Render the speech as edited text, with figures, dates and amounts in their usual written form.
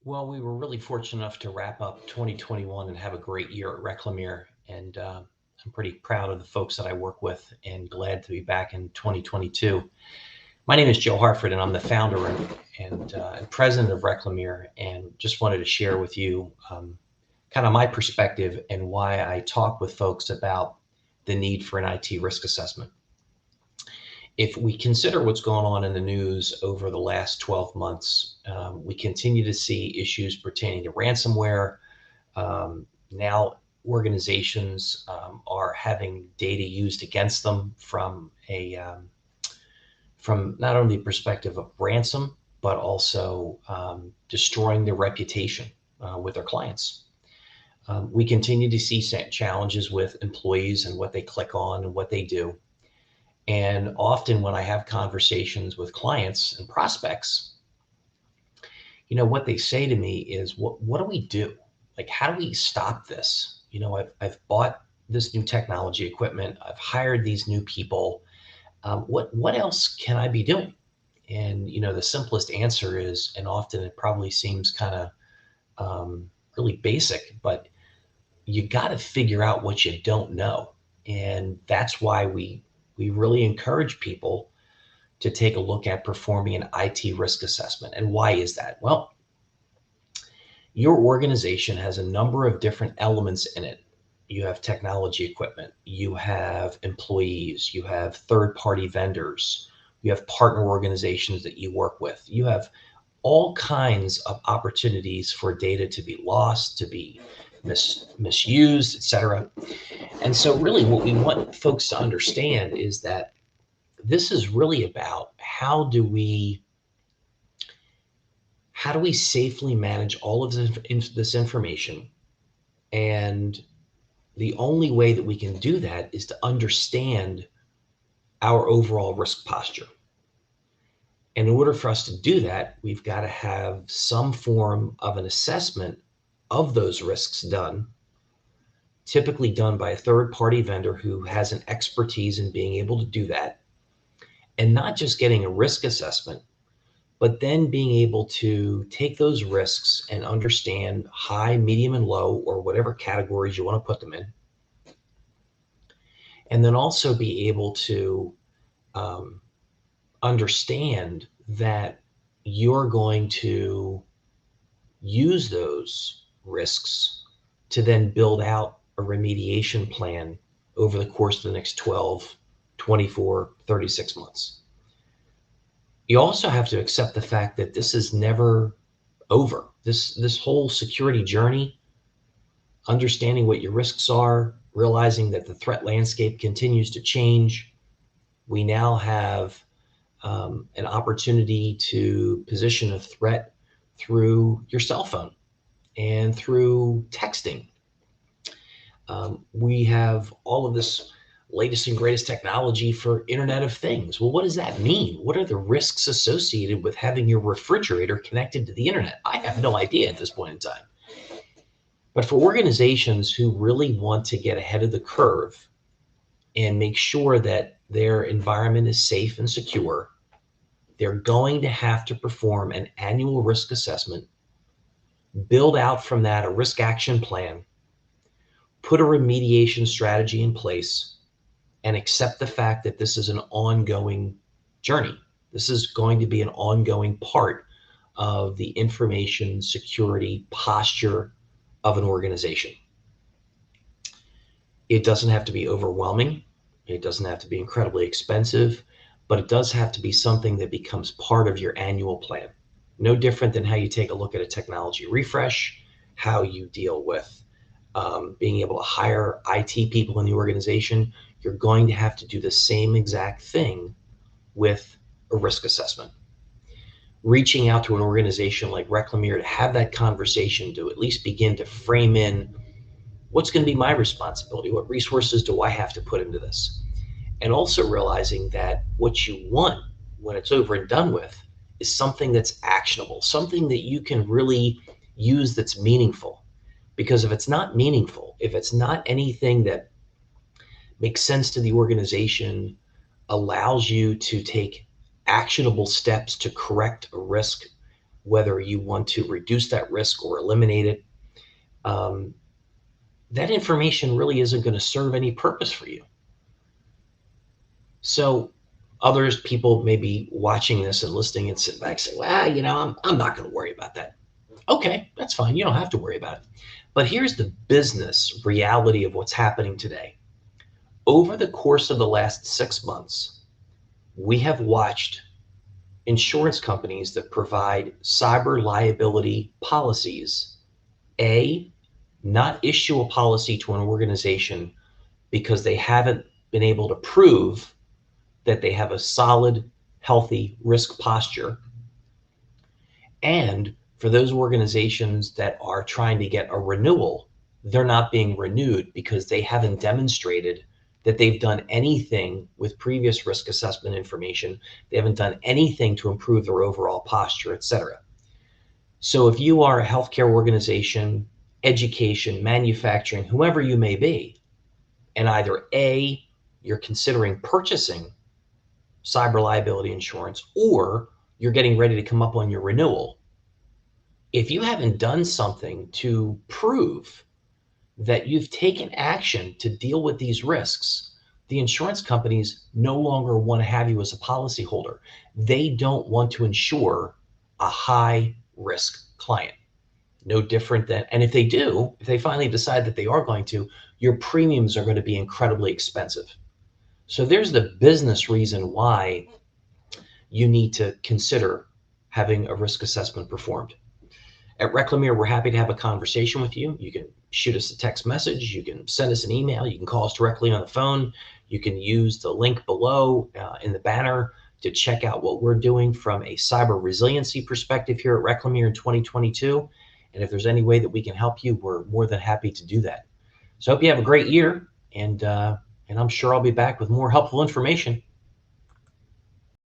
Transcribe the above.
Well, we were really fortunate enough to wrap up 2021 and have a great year at Reclamere. And I'm pretty proud of the folks that I work with and glad to be back in 2022. My name is Joe Hartford, and I'm the founder and president of Reclamere. And just wanted to share with you kind of my perspective and why I talk with folks about the need for an IT risk assessment. If we consider what's going on in the news over the last 12 months, we continue to see issues pertaining to ransomware. Now, organizations are having data used against them from not only the perspective of ransom, but also destroying their reputation with their clients. We continue to see challenges with employees and what they click on and what they do. And often when I have conversations with clients and prospects, what they say to me is, what do we do? Like, how do we stop this? I've bought this new technology equipment. I've hired these new people. What else can I be doing? And, the simplest answer is, and often it probably seems kind of really basic, but you got to figure out what you don't know. And that's why we really encourage people to take a look at performing an IT risk assessment. And why is that? Well, your organization has a number of different elements in it. You have technology equipment, you have employees, you have third party vendors, you have partner organizations that you work with, you have all kinds of opportunities for data to be lost, to be misused, etc. And so, really, what we want folks to understand is that this is really about how do we safely manage all of this information. And the only way that we can do that is to understand our overall risk posture. In order for us to do that, we've got to have some form of an assessment of those risks done, typically done by a third party vendor who has an expertise in being able to do that. And not just getting a risk assessment, but then being able to take those risks and understand high, medium, and low, or whatever categories you want to put them in. And then also be able to um, understand that you're going to use those risks to then build out a remediation plan over the course of the next 12, 24, 36 months. You also have to accept the fact that this is never over. This whole security journey, understanding what your risks are, realizing that the threat landscape continues to change. We now have an opportunity to position a threat through your cell phone and through texting. We have all of this latest and greatest technology for Internet of Things. Well, what does that mean? What are the risks associated with having your refrigerator connected to the internet? I have no idea at this point in time. But for organizations who really want to get ahead of the curve and make sure that their environment is safe and secure, they're going to have to perform an annual risk assessment, build out from that a risk action plan, put a remediation strategy in place, and accept the fact that this is an ongoing journey. This is going to be an ongoing part of the information security posture of an organization. It doesn't have to be overwhelming. It doesn't have to be incredibly expensive, but it does have to be something that becomes part of your annual plan. No different than how you take a look at a technology refresh, how you deal with being able to hire IT people in the organization. You're going to have to do the same exact thing with a risk assessment. Reaching out to an organization like Reclamere to have that conversation, to at least begin to frame in what's going to be my responsibility, what resources do I have to put into this, and also realizing that what you want when it's over and done with is something that's actionable, something that you can really use that's meaningful. Because if it's not meaningful, if it's not anything that makes sense to the organization, allows you to take actionable steps to correct a risk, whether you want to reduce that risk or eliminate it, um, that information really isn't going to serve any purpose for you. So others, people may be watching this and listening and sit back and say, well, I'm not going to worry about that. Okay, that's fine. You don't have to worry about it. But here's the business reality of what's happening today. Over the course of the last 6 months, we have watched insurance companies that provide cyber liability policies, A, not issue a policy to an organization because they haven't been able to prove that they have a solid, healthy risk posture. And for those organizations that are trying to get a renewal, they're not being renewed because they haven't demonstrated that they've done anything with previous risk assessment information. They haven't done anything to improve their overall posture, et cetera. So if you are a healthcare organization, education, manufacturing, whoever you may be, and either A, you're considering purchasing cyber liability insurance, or you're getting ready to come up on your renewal, if you haven't done something to prove that you've taken action to deal with these risks, the insurance companies no longer want to have you as a policyholder. They don't want to insure a high risk client. No different than, and if they do, if they finally decide that they are going to, your premiums are going to be incredibly expensive. So there's the business reason why you need to consider having a risk assessment performed. At Reclamier, we're happy to have a conversation with you. You can shoot us a text message. You can send us an email. You can call us directly on the phone. You can use the link below in the banner to check out what we're doing from a cyber resiliency perspective here at Reclamier in 2022. And if there's any way that we can help you, we're more than happy to do that. So I hope you have a great year, and I'm sure I'll be back with more helpful information